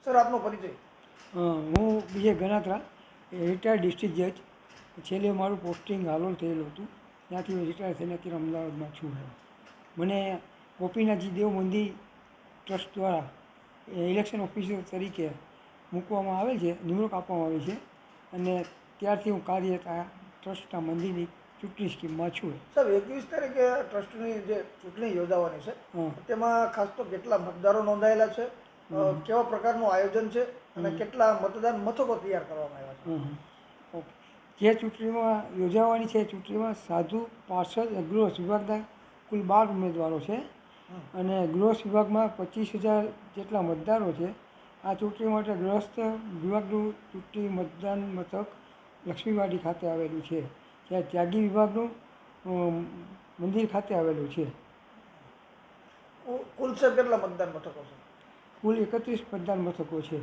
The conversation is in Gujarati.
સર આપનો પરિચય? હું બીજે ગણાત્રા, રિટાયર્ડ ડિસ્ટ્રિક્ટ જજ. છેલ્લે મારું પોસ્ટિંગ હાલોલ થયેલું હતું, ત્યાંથી હું રિટાયર થઈને અત્યારે અમદાવાદમાં છું. મને ગોપીનાથજી દેવ મંદિર ટ્રસ્ટ દ્વારા ઇલેક્શન ઓફિસર તરીકે મૂકવામાં આવેલ છે, નિમણૂક આપવામાં આવી છે, અને ત્યારથી હું કાર્યરત આ ટ્રસ્ટના મંદિરની ચૂંટણી સ્કીમમાં છું. સાહેબ 21 તારીખે ટ્રસ્ટની જે ચૂંટણી યોજાવાની છે, તેમાં ખાસ તો કેટલા મતદારો નોંધાયેલા છે, કેવા પ્રકારનું આયોજન છે, અને કેટલા મતદાન મથકો તૈયાર કરવામાં આવ્યા છે? ઓકે. જે ચૂંટણીમાં યોજાવાની છે, ચૂંટણીમાં સાધુ, પાર્ષદ, ગૃહ વિભાગના કુલ 12 ઉમેદવારો છે, અને ગૃહ વિભાગમાં 25,000 જેટલા મતદારો છે. આ ચૂંટણી માટે ગૃહસ્થ વિભાગનું ચૂંટણી મતદાન મથક લક્ષ્મીવાડી ખાતે આવેલું છે, જ્યાં ત્યાગી વિભાગનું મંદિર ખાતે આવેલું છે. કુલ સાહેબ કેટલા મતદાન મથકો છે? કુલ 31 મતદાન મથકો છે.